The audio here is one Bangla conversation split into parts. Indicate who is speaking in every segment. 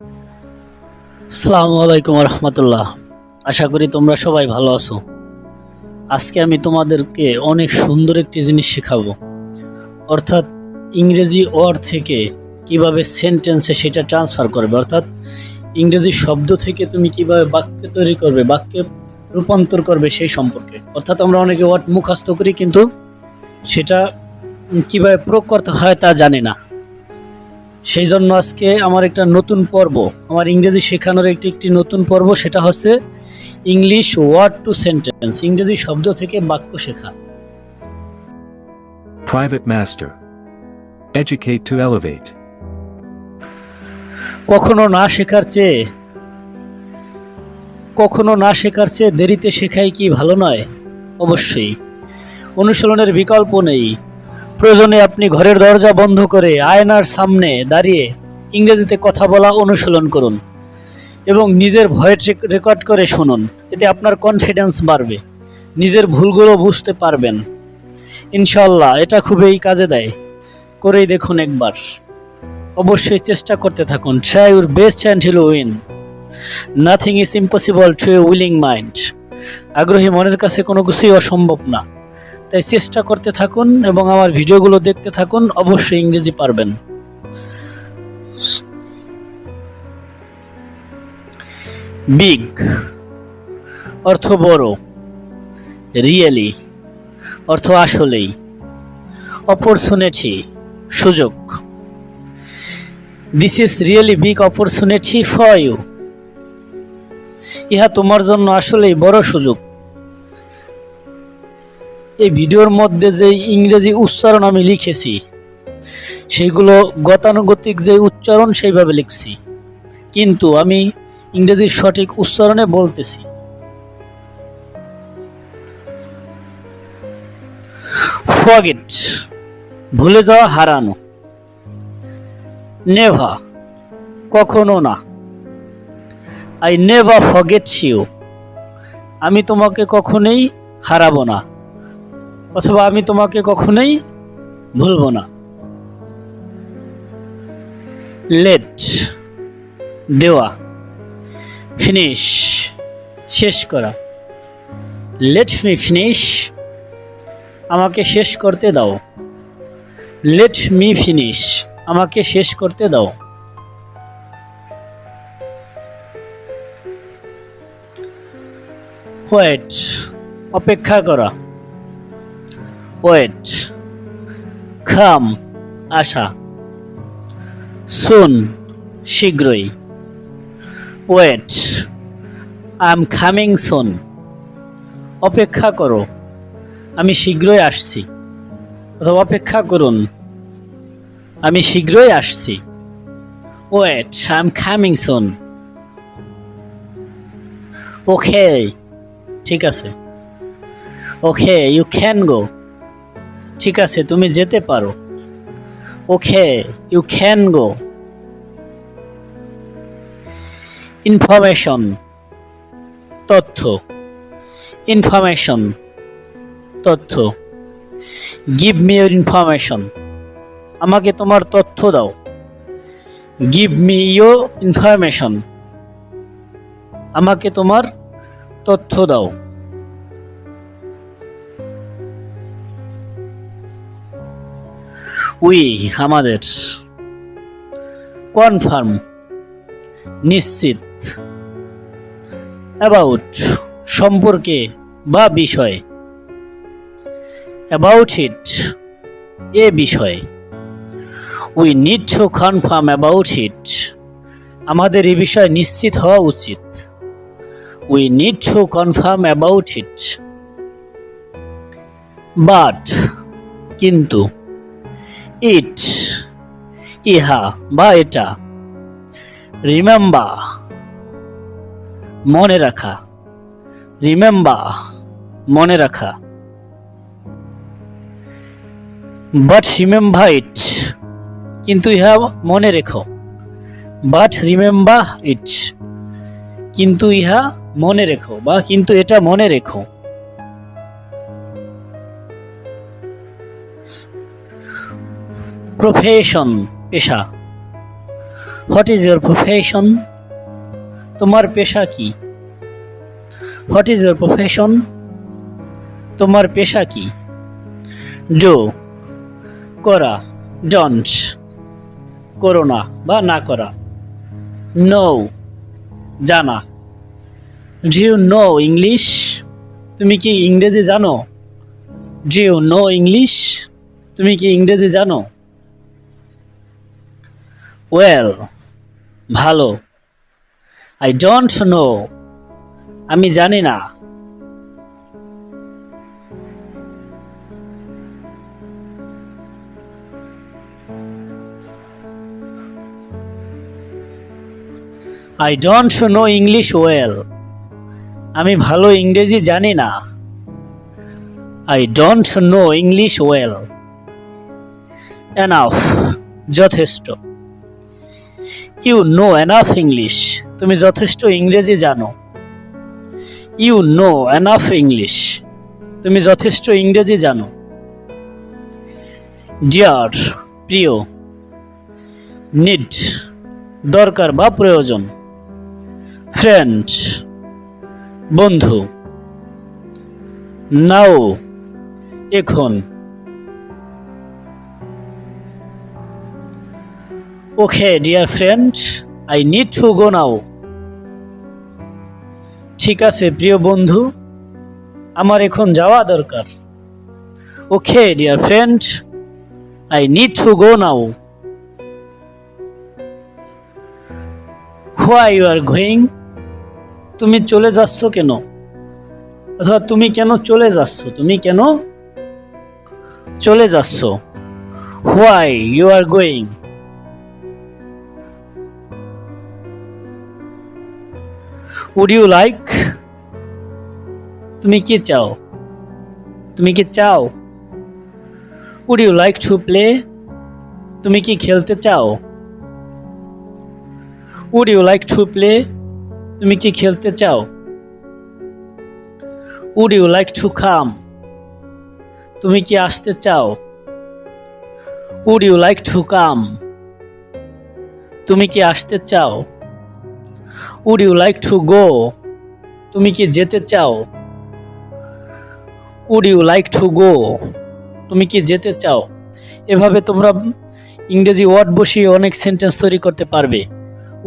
Speaker 1: আসসালামু আলাইকুম রহমতুল্লাহ। আশা করি তোমরা সবাই ভালো আছো। আজকে আমি তোমাদেরকে অনেক সুন্দর একটি জিনিস শেখাবো, অর্থাৎ ইংরেজি ওয়ার্ড থেকে কিভাবে সেন্টেন্সে সেটা ট্রান্সফার করবে, অর্থাৎ ইংরেজি শব্দ থেকে তুমি কিভাবে বাক্য তৈরি করবে, বাক্যে রূপান্তর করবে সেই সম্পর্কে। অর্থাৎ আমরা অনেকে ওয়ার্ড মুখস্থ করি, কিন্তু সেটা কিভাবে প্রয়োগ করতে হয় তা জানি না। সেই জন্য আজকে আমার একটা নতুন পর্ব, আমার ইংরেজি শেখানোর একটি নতুন পর্ব, সেটা হচ্ছে ইংলিশ ওয়ার্ড টু সেন্টেন্স, ইংরেজি শব্দ থেকে বাক্য শেখা।
Speaker 2: Private Master. Educate to elevate.
Speaker 1: কখনো না শেখার চেয়ে দেরিতে শেখাই কি ভালো নয়? অবশ্যই। অনুশীলনের বিকল্প নেই। প্রয়োজনে আপনি ঘরের দরজা বন্ধ করে আয়নার সামনে দাঁড়িয়ে ইংরেজিতে কথা বলা অনুশীলন করুন এবং নিজের ভয়েস রেকর্ড করে শুনুন। এতে আপনার কনফিডেন্স বাড়বে, নিজের ভুলগুলো বুঝতে পারবেন। ইনশাআল্লাহ এটা খুবই কাজে দেয়। করেই দেখুন একবার। অবশ্যই চেষ্টা করতে থাকুন। Try your best and you win. Nothing is impossible to a willing mind. আগ্রহী মনের কাছে কোনো কিছুই অসম্ভব না। তাই চেষ্টা করতে থাকুন এবং আমার ভিডিওগুলো দেখতে থাকুন, অবশ্যই ইংরেজি পারবেন। বিগ অর্থ বড়, রিয়েলি অর্থ আসলেই, অপরচুনিটি সুযোগ। This is really big opportunity for you. ইহা তোমার জন্য আসলেই বড় সুযোগ। এই ভিডিওর মধ্যে যে ইংরেজি উচ্চারণ আমি লিখেছি, সেগুলো গতানুগতিক যে উচ্চারণ সেইভাবে লিখছি, কিন্তু আমি ইংরেজির সঠিক উচ্চারণে বলতেছি। ফরগেট ভুলে যাওয়া, হারানো। নেভার কখনো না। I never forget you. আমি তোমাকে কখনোই হারাবো না, অথবা আমি তোমাকে কখনোই ভুলবো না। লেট দেওয়া, ফিনিশ শেষ করা। লেট মি ফিনিশ আমাকে শেষ করতে দাও। লেট মি ফিনিশ আমাকে শেষ করতে দাও। ওয়েট অপেক্ষা করা। ওয়েট কাম আসা। সুন শীঘ্রই। Wait I am coming soon. অপেক্ষা করো, আমি শীঘ্রই আসছি, অথবা অপেক্ষা করুন, আমি শীঘ্রই আসছি। Wait I am coming soon. Okay ঠিক আছে। Okay you can go. ঠিক আছে তুমি যেতে পারো। Okay you can go. Information তথ্য। ইনফরমেশন তথ্য। গিভ মি ইউর ইনফরমেশন আমাকে তোমার তথ্য দাও। গিভ মি ইউর ইনফরমেশন আমাকে তোমার তথ্য দাও। উই আমাদের। কনফার্ম নিশ্চিত। অ্যাবাউট সম্পর্কে বা বিষয়। অ্যাবাউট ইট এ বিষয়। We need to confirm about it আমাদের এই বিষয়ে নিশ্চিত হওয়া উচিত। We need to confirm about it. But কিন্তু। ইট ইহা বা এটা। রিমেম্বার মনে রাখা। রিমেম্বার মনে রাখা। বাট রিমেম্বার ইট কিন্তু ইহা মনে রেখো। বাট রিমেম্বার ইট কিন্তু ইহা মনে রেখো, বা কিন্তু এটা মনে রেখো। প্রফেশন পেশা। What is your profession? তোমার পেশা কি? What is your profession? তোমার পেশা কি? ডু, করা, ডন্ট, করো না বা না করা। নো, জানা। Do you know English? তুমি কি ইংরেজি জানো? Do you know English? তুমি কি ইংরেজি জানো? ওয়েল, ভালো। আই ডোন্ট নো, আমি জানি না। I don't know English well, আমি ভালো ইংরেজি জানি না। I don't know English well. Enough, যথেষ্ট। ইউ নো এনাফ ইংলিশ, তুমি যথেষ্ট ইংরেজি জানো। ইউ নো এনাফ ইংলিশ, তুমি যথেষ্ট ইংরেজি জানো। ডিয়ার, প্রিয়। নিড, দরকার বা প্রয়োজন। ফ্রেন্ড, বন্ধু। নাও, এখন। Okay dear friend, I need to go now. ঠিক আছে প্রিয় বন্ধু, আমার এখন যাওয়া দরকার। Okay dear friend, I need to go now. Why you are going? তুমি চলে যাচ্ছ কেন? অথবা তুমি কেন চলে যাচ্ছ? তুমি কেন চলে যাচ্ছ? Why you are going? Would you like? তুমি কি চাও? তুমি কি চাও? Would you like to play? তুমি কি খেলতে চাও? Would you like to play? তুমি কি খেলতে চাও? Would you like to come? তুমি কি আসতে চাও? Would you like to come? তুমি কি আসতে চাও? Would you like to go? তুমি কি যেতে চাও? Would you like to go? তুমি কি যেতে চাও? এভাবে তোমরা ইংরেজি ওয়ার্ড বসিয়ে অনেক সেন্টেন্স তৈরি করতে পারবে।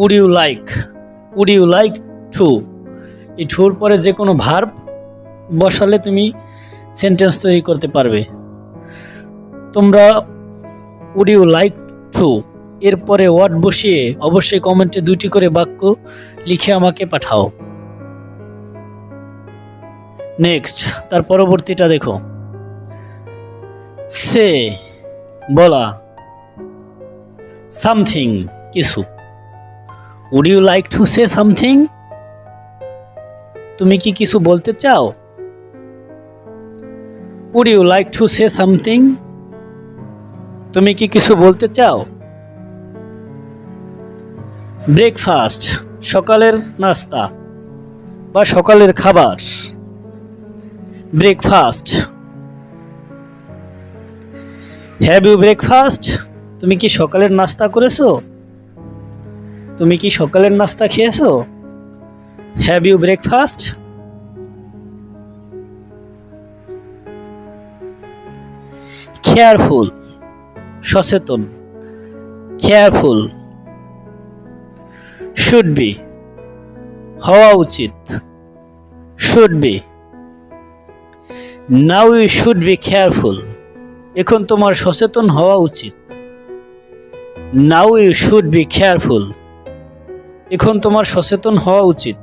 Speaker 1: Would you like, would you like to, এই টুর পরে যে কোনো ভার্ব বসালে তুমি সেন্টেন্স তৈরি করতে পারবে। তোমরা উড ইউ লাইক টু এরপরে ওয়ার্ড বসিয়ে অবশ্যই কমেন্টে 2টি করে বাক্য লিখে আমাকে পাঠাও। নেক্সট, তার পরবর্তীটা দেখো। সে, বলা। সামথিং, কিছু। Would you like to say something? তুমি কি কিছু বলতে চাও? Would you like to say something? তুমি কি কিছু বলতে চাও? ব্রেকফাস্ট, সকালের নাস্তা বা সকালের খাবার। ব্রেকফাস্ট। Have you breakfast? তুমি কি সকালের নাস্তা করেছো? তুমি কি সকালের নাস্তা খেয়েছো? Have you breakfast? কেয়ারফুল, সচেতন। কেয়ারফুল। শুড বি, হওয়া উচিত। Should be. Now you should be careful, এখন তোমার সচেতন হওয়া উচিত। Now you should be careful, এখন তোমার সচেতন হওয়া উচিত।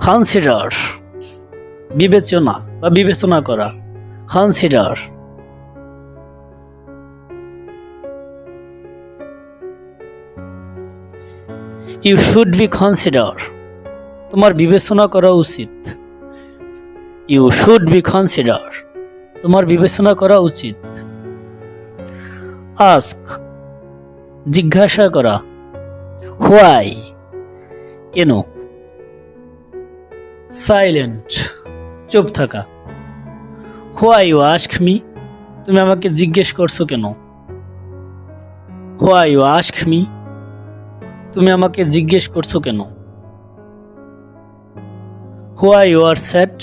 Speaker 1: কনসিডার, বিবেচনা বা বিবেচনা করা। Consider. You should be consider, তোমার বিবেচনা করা উচিত। ইউ শুড বি কনসিডার, তোমার বিবেচনা করা উচিত। আস্ক, জিজ্ঞাসা করা। হোয়াই, কেন। সাইলেন্ট, চুপ থাকা। হোয়াই ইউ আস্ক মি, তুমি আমাকে জিজ্ঞেস করছো কেন। Why you ask me? তুমি আমাকে জিজ্ঞেস করছো কেন? Why you are sad?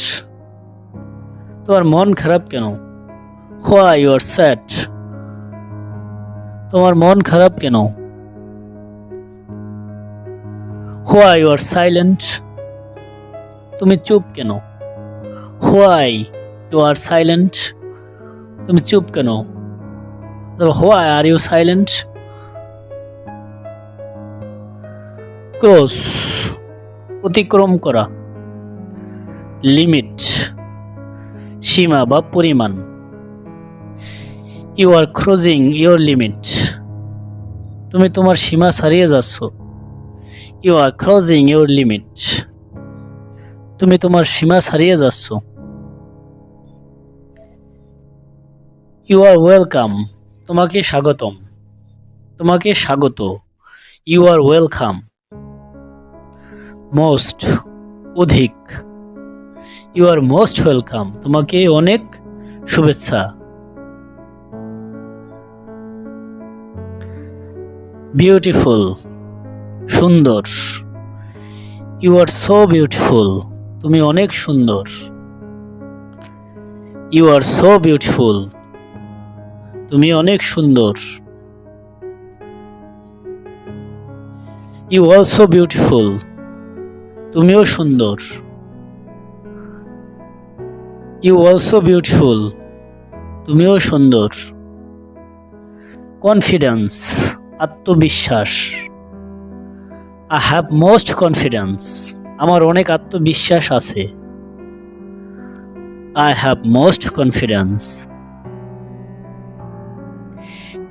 Speaker 1: তোমার মন খারাপ কেন? Why you are sad? তোমার মন খারাপ কেন? Why you are silent? তুমি চুপ কেন? Why you are silent? তুমি চুপ কেন? Why are you silent? Cross, অতিক্রম করা। লিমিট, সীমা বা পরিমাণ। You are crossing your limit. তুমি তোমার সীমা ছাড়িয়ে যাচ্ছ। You are crossing your limit. তুমি তোমার সীমা ছাড়িয়ে যাচ্ছ। ইউ আর ওয়েলকাম, তোমাকে স্বাগতম। তোমাকে স্বাগত। You are welcome. মোস্ট, অধিক। ইউ আর মোস্ট ওয়েলকাম, তোমাকে অনেক শুভেচ্ছা। বিউটিফুল, সুন্দর। ইউ আর সো বিউটিফুল, তুমি অনেক সুন্দর। ইউ আর সো বিউটিফুল, তুমি অনেক সুন্দর। ইউ অলসো বিউটিফুল, তুমিও সুন্দর। ইউ অলসো বিউটিফুল, তুমিও সুন্দর। কনফিডেন্স, আত্মবিশ্বাস। আই হ্যাভ মোস্ট কনফিডেন্স, আমার অনেক আত্মবিশ্বাস আছে। I have most confidence.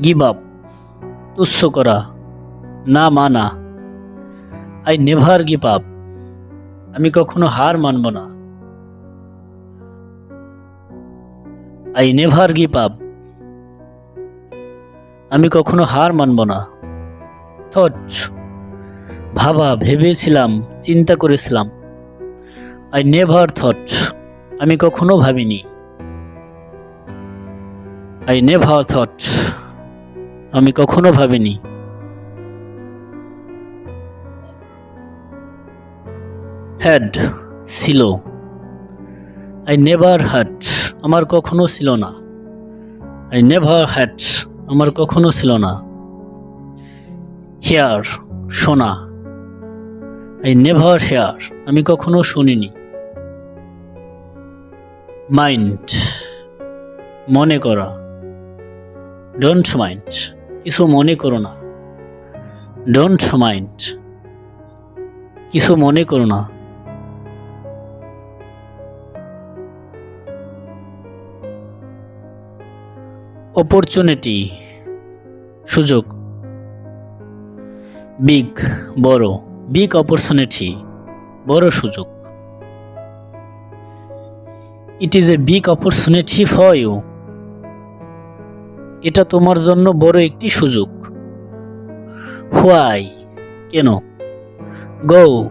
Speaker 1: Give up, তুচ্ছ করা, না মানা। আই নেভার গিভ আপ, আমি কখনো হার মানব না। আই নেভার গিভ আপ, আমি কখনো হার মানব না। থটস, ভাবা, ভেবেছিলাম, চিন্তা করেছিলাম। আই নেভার থট, আমি কখনো ভাবিনি। আই নেভার থট, আমি কখনো ভাবিনি। হ্যাড, ছিল। আই নেভার হ্যাড, আমার কখনো ছিল না। আই নেভার হ্যাড, আমার কখনো ছিল না। হেয়ার, শোনা। আই নেভার হেয়ার, আমি কখনো শুনিনি। মাইন্ড, মনে করা। ডোন্ট মাইন্ড, কিছু মনে করো না। ডোন্ট মাইন্ড, কিছু মনে করো না। অপরচুনিটি, সুযোগ। বিগ, বড়। বিগ অপরচুনিটি, বড় সুযোগ। It is a big opportunity for you, এটা তোমার জন্য বড় একটি সুযোগ। হোয়াই, কেন। গো,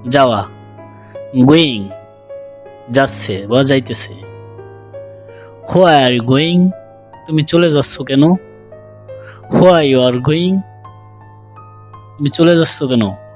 Speaker 1: যাওয়া। গোয়িং, যাচ্ছে বা যাইতেছে। হোয়াই আর ইউ গোয়িং, তুমি চলে যাচ্ছ কেন। হোয়াই ইউ আর গোয়িং, তুমি চলে যাচ্ছ কেন।